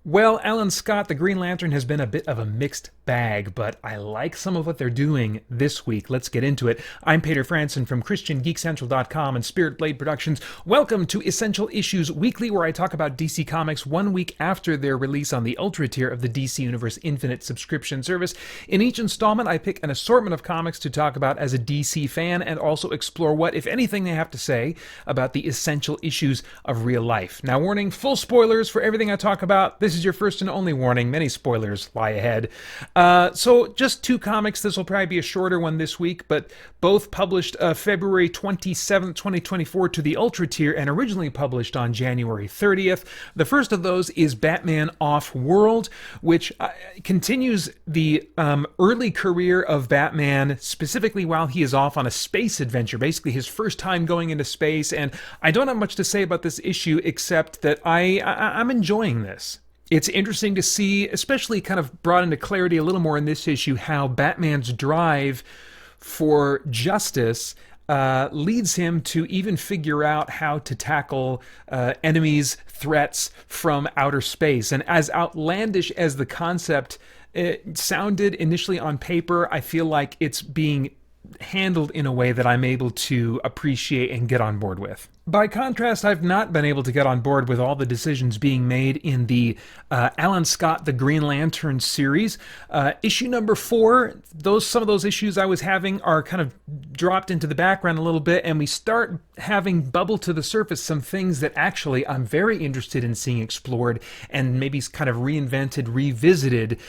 Well, Alan Scott, the Green Lantern, has been a bit of a mixed bag, but I like some of what they're doing this week. Let's get into it. I'm Peter Franson from christiangeekcentral.com and Spirit Blade Productions. Welcome to Essential Issues Weekly, where I talk about DC Comics 1 week after their release on the Ultra tier of the DC Universe Infinite subscription service. In each installment, I pick an assortment of comics to talk about as a DC fan and also explore what, if anything, they have to say about the essential issues of real life. Now, warning, full spoilers for everything I talk about. This is your first and only warning. Many spoilers lie ahead. So just two comics. This will probably be a shorter one this week, but both published February 27th, 2024 to the Ultra tier and originally published on January 30th. The first of those is Batman Off-World, which continues the early career of Batman, specifically while he is off on a space adventure, basically his first time going into space. And I don't have much to say about this issue except that I'm enjoying this. It's interesting to see, especially kind of brought into clarity a little more in this issue, how Batman's drive for justice leads him to even figure out how to tackle enemies, threats from outer space. And as outlandish as the concept sounded initially on paper, I feel like it's being handled in a way that I'm able to appreciate and get on board with. By contrast, I've not been able to get on board with all the decisions being made in the Alan Scot, the Green Lantern series. Issue number 4, some of those issues I was having are kind of dropped into the background a little bit, and we start having bubble to the surface some things that actually I'm very interested in seeing explored and maybe kind of reinvented, revisited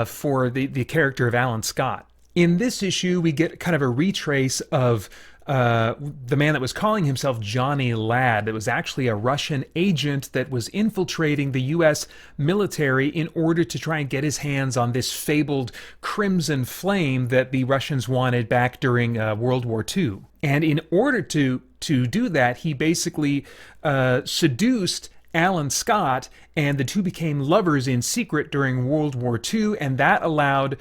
for the character of Alan Scot. In this issue, we get kind of a retrace of the man that was calling himself Johnny Ladd. That was actually a Russian agent that was infiltrating the U.S. military in order to try and get his hands on this fabled Crimson Flame that the Russians wanted back during World War II. And in order to do that, he basically seduced Alan Scot, and the two became lovers in secret during World War II, and that allowed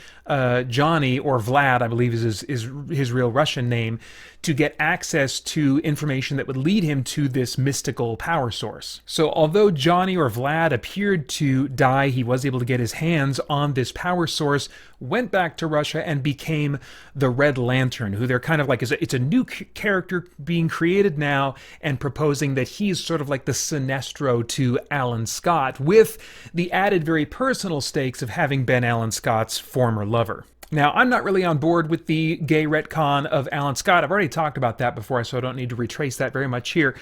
Johnny, or Vlad, I believe is his real Russian name, to get access to information that would lead him to this mystical power source. So although Johnny, or Vlad, appeared to die, he was able to get his hands on this power source, went back to Russia, and became the Red Lantern, who they're kind of like, it's a new character being created now, and proposing that he's sort of like the Sinestro to Alan Scot, with the added very personal stakes of having been Alan Scott's former lover. Now, I'm not really on board with the gay retcon of Alan Scot. I've already talked about that before, so I don't need to retrace that very much here.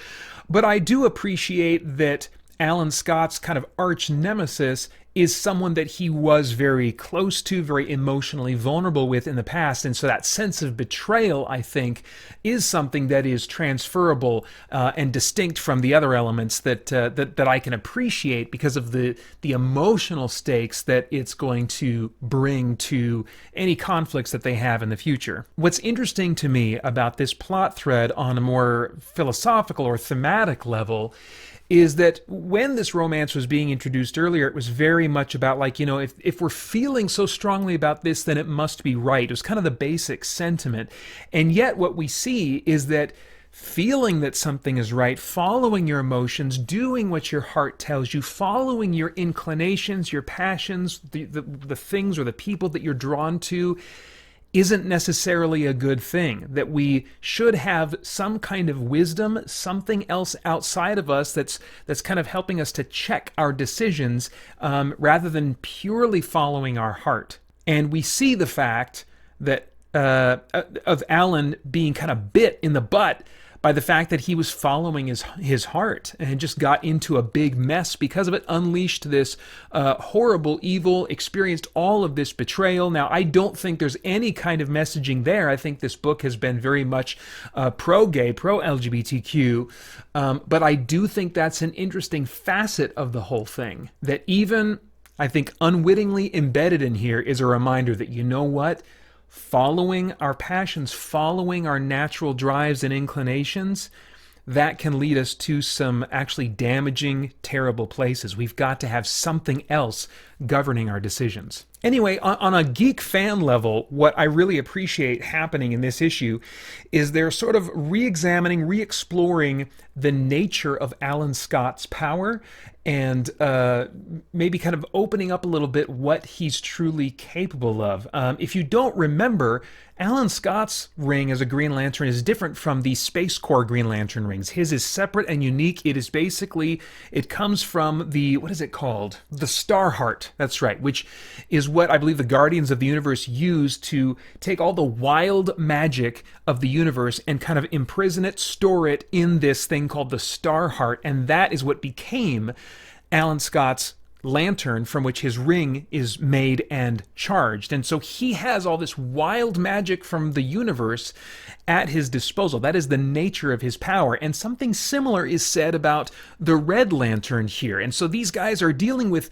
But I do appreciate that Alan Scott's kind of arch nemesis is someone that he was very close to, very emotionally vulnerable with in the past. And so that sense of betrayal, I think, is something that is transferable and distinct from the other elements that I can appreciate because of the emotional stakes that it's going to bring to any conflicts that they have in the future. What's interesting to me about this plot thread on a more philosophical or thematic level is that when this romance was being introduced earlier, it was very much about, like, you know, if we're feeling so strongly about this, then it must be right. It was kind of the basic sentiment. And yet what we see is that feeling that something is right, following your emotions, doing what your heart tells you, following your inclinations, your passions, the things or the people that you're drawn to, isn't necessarily a good thing. That we should have some kind of wisdom, something else outside of us that's kind of helping us to check our decisions rather than purely following our heart. And we see the fact that of Alan being kind of bit in the butt by the fact that he was following his heart and just got into a big mess because of it, unleashed this horrible evil, experienced all of this betrayal. Now, I don't think there's any kind of messaging there. I think this book has been very much pro-gay, pro-LGBTQ, but I do think that's an interesting facet of the whole thing, that even, I think, unwittingly embedded in here is a reminder that, you know what? Following our passions, following our natural drives and inclinations, that can lead us to some actually damaging, terrible places. We've got to have something else governing our decisions. Anyway, on a geek fan level, what I really appreciate happening in this issue is they're sort of re-examining, re-exploring the nature of Alan Scot's power, and maybe kind of opening up a little bit what he's truly capable of. If you don't remember, Alan Scott's ring as a Green Lantern is different from the Space Corps Green Lantern rings. His is separate and unique. It is basically, it comes from the, what is it called? The Star Heart. That's right, which is what I believe the Guardians of the Universe use to take all the wild magic of the universe and kind of imprison it, store it in this thing called the Star Heart, and that is what became Alan Scott's lantern, from which his ring is made and charged. And so he has all this wild magic from the universe at his disposal. That is the nature of his power. And something similar is said about the Red Lantern here. And so these guys are dealing with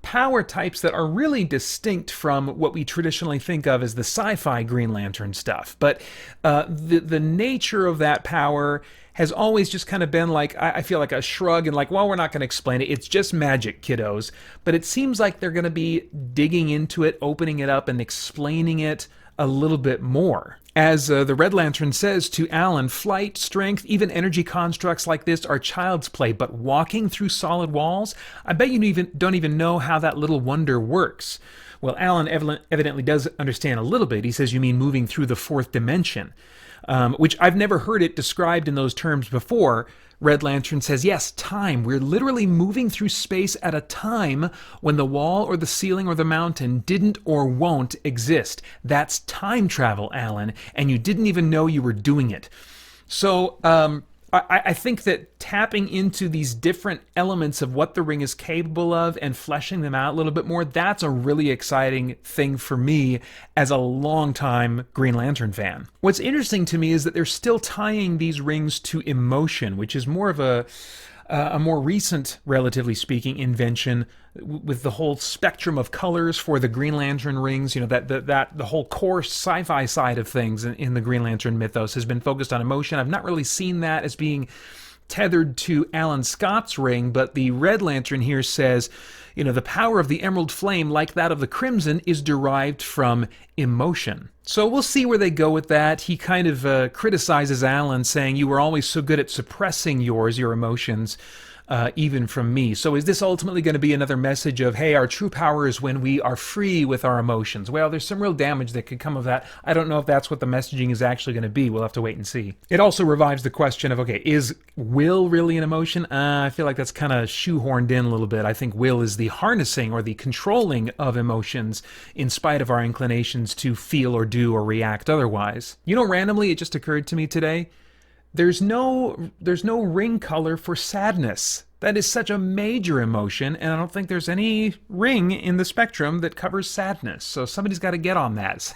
power types that are really distinct from what we traditionally think of as the sci-fi Green Lantern stuff. But the nature of that power has always just kind of been like, I feel like a shrug and like, well, we're not going to explain it. It's just magic, kiddos. But it seems like they're going to be digging into it, opening it up, and explaining it a little bit more. As the Red Lantern says to Alan, flight, strength, even energy constructs like this are child's play, but walking through solid walls? I bet you don't even know how that little wonder works. Well, Alan evidently does understand a little bit. He says, you mean moving through the fourth dimension, which I've never heard it described in those terms before. Red Lantern says, yes, time. We're literally moving through space at a time when the wall or the ceiling or the mountain didn't or won't exist. That's time travel, Alan, and you didn't even know you were doing it. So, I think that tapping into these different elements of what the ring is capable of and fleshing them out a little bit more, that's a really exciting thing for me as a longtime Green Lantern fan. What's interesting to me is that they're still tying these rings to emotion, which is more of a more recent, relatively speaking, invention with the whole spectrum of colors for the Green Lantern rings. You know, that the whole core sci-fi side of things in the Green Lantern mythos has been focused on emotion. I've not really seen that as being tethered to Alan Scott's ring, but the Red Lantern here says, you know, the power of the Emerald Flame, like that of the Crimson, is derived from emotion. So we'll see where they go with that. He kind of criticizes Alan, saying, you were always so good at suppressing your emotions, even from me. So is this ultimately going to be another message of, hey, our true power is when we are free with our emotions? Well, there's some real damage that could come of that. I don't know if that's what the messaging is actually going to be. We'll have to wait and see. It also revives the question of, okay, is will really an emotion? I feel like that's kind of shoehorned in a little bit. I think will is the harnessing or the controlling of emotions in spite of our inclinations to feel or do or react otherwise. You know, randomly, it just occurred to me today, there's no ring color for sadness. That is such a major emotion, and I don't think there's any ring in the spectrum that covers sadness. So somebody's got to get on that.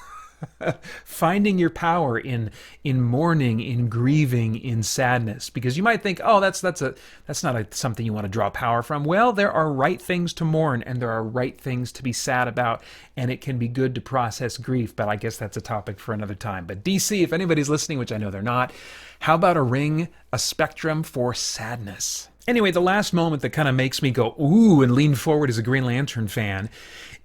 Finding your power in mourning, in grieving, in sadness. Because you might think, oh, that's not something you want to draw power from. Well, there are right things to mourn, and there are right things to be sad about, and it can be good to process grief, but I guess that's a topic for another time. But DC, if anybody's listening, which I know they're not, how about a ring, a spectrum for sadness? Anyway, the last moment that kind of makes me go, ooh, and lean forward as a Green Lantern fan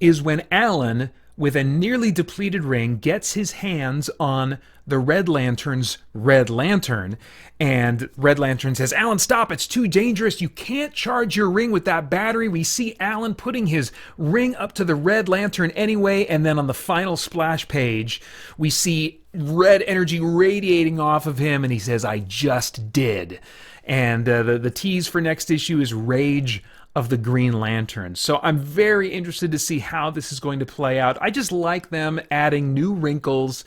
is when Alan, with a nearly depleted ring, gets his hands on the Red Lantern's Red Lantern, and Red Lantern says, Alan, stop, it's too dangerous, you can't charge your ring with that battery. We see Alan putting his ring up to the Red Lantern anyway, and then on the final splash page, we see red energy radiating off of him, and he says, I just did. And the tease for next issue is Rage of the Green Lantern. So I'm very interested to see how this is going to play out. I just like them adding new wrinkles,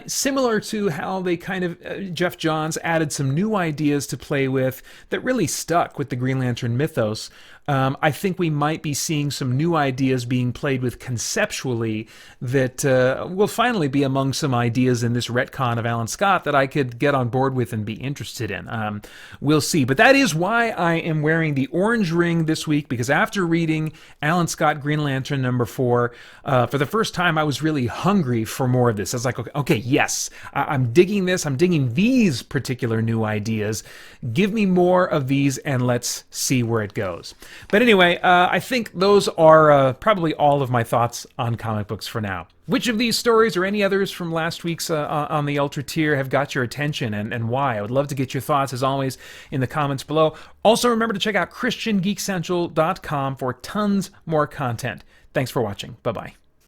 similar to how they kind of, Jeff Johns added some new ideas to play with that really stuck with the Green Lantern mythos. I think we might be seeing some new ideas being played with conceptually that will finally be among some ideas in this retcon of Alan Scot that I could get on board with and be interested in. We'll see. But that is why I am wearing the orange ring this week, because after reading Alan Scot Green Lantern number 4, for the first time I was really hungry for more of this. I was like, okay, yes, I'm digging this. I'm digging these particular new ideas. Give me more of these and let's see where it goes. But anyway, I think those are probably all of my thoughts on comic books for now. Which of these stories or any others from last week's on the Ultra Tier have got your attention, and why? I would love to get your thoughts, as always, in the comments below. Also, remember to check out christiangeekcentral.com for tons more content. Thanks for watching. Bye-bye.